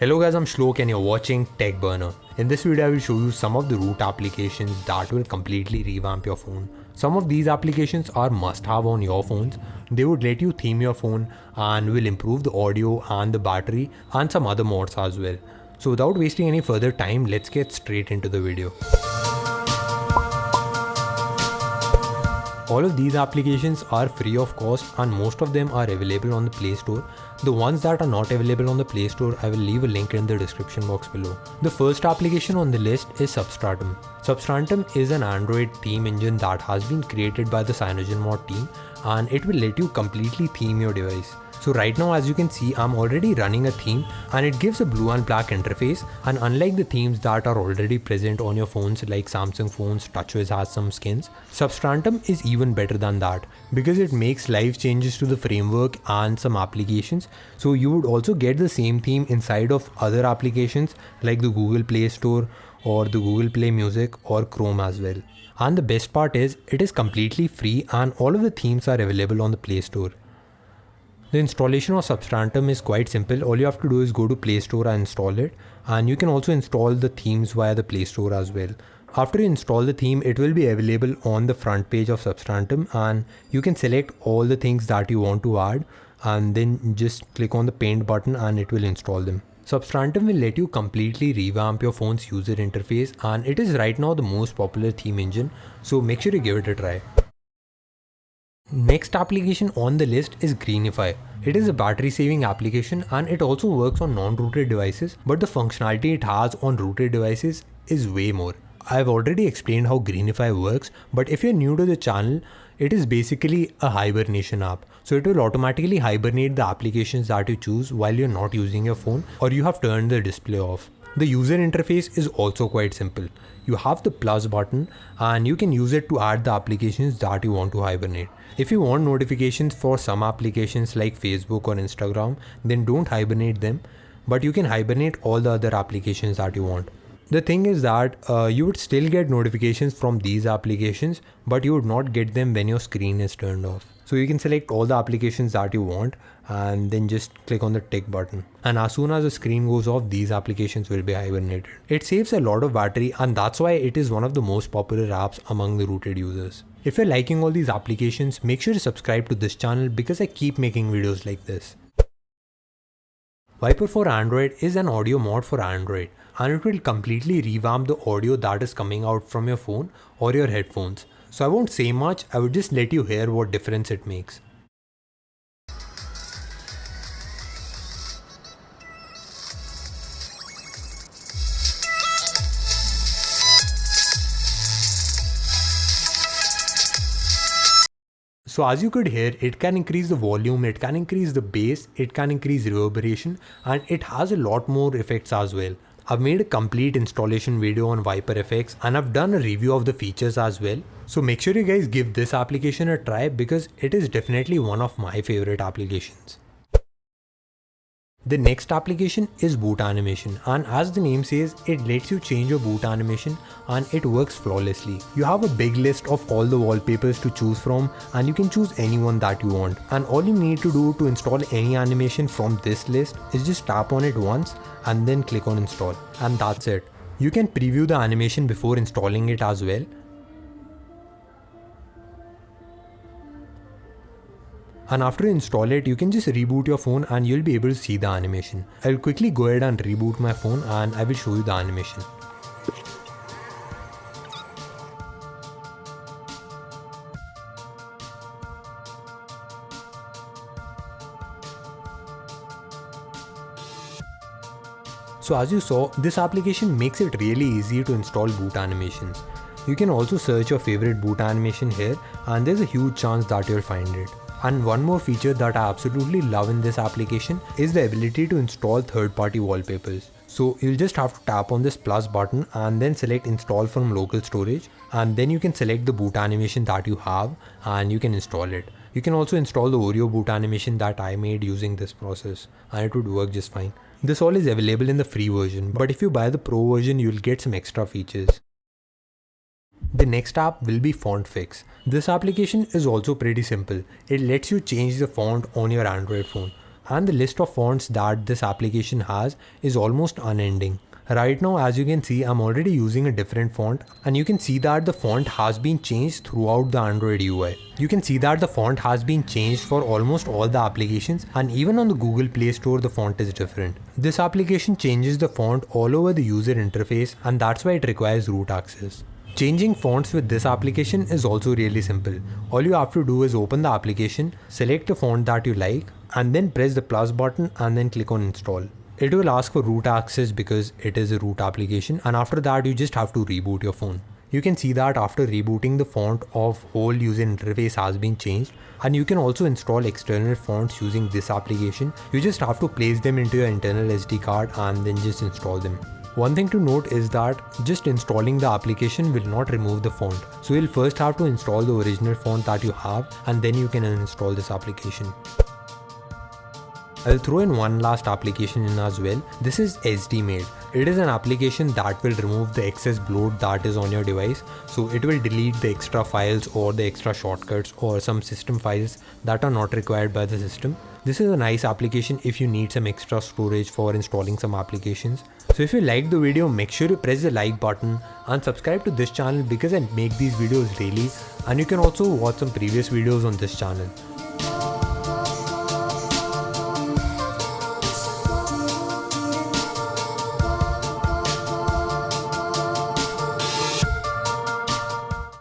Hello guys, I'm Shlok and you're watching Tech Burner. In this video I will show you some of the root applications that will completely revamp your phone. Some of these applications are must-have on your phones. They would let you theme your phone and will improve the audio and the battery and some other mods as well. So without wasting any further time, let's get straight into the video. All of these applications are free of cost and most of them are available on the Play Store. The ones that are not available on the Play Store, I will leave a link in the description box below. The first application on the list is Substratum. Substratum is an Android theme engine that has been created by the CyanogenMod team and it will let you completely theme your device. So right now, as you can see, I'm already running a theme and it gives a blue and black interface, and unlike the themes that are already present on your phones like Samsung phones, TouchWiz has some skins, Substratum is even better than that because it makes live changes to the framework and some applications. So you would also get the same theme inside of other applications like the Google Play Store or the Google Play Music or Chrome as well. And the best part is it is completely free and all of the themes are available on the Play Store. The installation of Substratum is quite simple. All you have to do is go to Play Store and install it, and you can also install the themes via the Play Store as well. After you install the theme, it will be available on the front page of Substratum and you can select all the things that you want to add and then just click on the paint button and it will install them. Substratum will let you completely revamp your phone's user interface and it is right now the most popular theme engine, so make sure you give it a try. Next application on the list is Greenify. It is a battery saving application and it also works on non-rooted devices, but the functionality it has on rooted devices is way more. I've already explained how Greenify works, but if you're new to the channel, it is basically a hibernation app. So it will automatically hibernate the applications that you choose while you're not using your phone or you have turned the display off. The user interface is also quite simple. You have the plus button and you can use it to add the applications that you want to hibernate. If you want notifications for some applications like Facebook or Instagram, then don't hibernate them, but you can hibernate all the other applications that you want. The thing is that you would still get notifications from these applications, but you would not get them when your screen is turned off. So you can select all the applications that you want and then just click on the tick button. And as soon as the screen goes off, these applications will be hibernated. It saves a lot of battery and that's why it is one of the most popular apps among the rooted users. If you're liking all these applications, make sure to subscribe to this channel because I keep making videos like this. Viper for Android is an audio mod for Android and it will completely revamp the audio that is coming out from your phone or your headphones. So I won't say much, I would just let you hear what difference it makes. So as you could hear, it can increase the volume, it can increase the bass, it can increase reverberation, and it has a lot more effects as well. I've made a complete installation video on Viper FX and I've done a review of the features as well. So make sure you guys give this application a try because it is definitely one of my favorite applications. The next application is boot animation, and as the name says, it lets you change your boot animation and it works flawlessly. You have a big list of all the wallpapers to choose from and you can choose anyone that you want, and all you need to do to install any animation from this list is just tap on it once and then click on install, and that's it. You can preview the animation before installing it as well. And after you install it, you can just reboot your phone and you'll be able to see the animation. I'll quickly go ahead and reboot my phone and I will show you the animation. So as you saw, this application makes it really easy to install boot animations. You can also search your favorite boot animation here and there's a huge chance that you'll find it. And one more feature that I absolutely love in this application is the ability to install third-party wallpapers. So you'll just have to tap on this plus button and then select install from local storage, and then you can select the boot animation that you have and you can install it. You can also install the Oreo boot animation that I made using this process and it would work just fine. This all is available in the free version, but if you buy the pro version, you'll get some extra features. The next app will be FontFix. This application is also pretty simple. It lets you change the font on your Android phone. and the list of fonts that this application has is almost unending. Right now, as you can see, I'm already using a different font, and you can see that the font has been changed throughout the Android UI. You can see that the font has been changed for almost all the applications, and even on the Google Play Store the font is different. This application changes the font all over the user interface, and that's why it requires root access. Changing fonts with this application is also really simple. All you have to do is open the application, select the font that you like, and then press the plus button and then click on install. It will ask for root access because it is a root application, and after that you just have to reboot your phone. You can see that after rebooting, the font of whole user interface has been changed, and you can also install external fonts using this application. You just have to place them into your internal SD card and then just install them. One thing to note is that just installing the application will not remove the font. So you'll first have to install the original font that you have, and then you can uninstall this application. I'll throw in one last application in as well. This is SDMade. It is an application that will remove the excess bloat that is on your device. So it will delete the extra files or the extra shortcuts or some system files that are not required by the system. This is a nice application if you need some extra storage for installing some applications. So if you liked the video, make sure you press the like button and subscribe to this channel because I make these videos daily, and you can also watch some previous videos on this channel.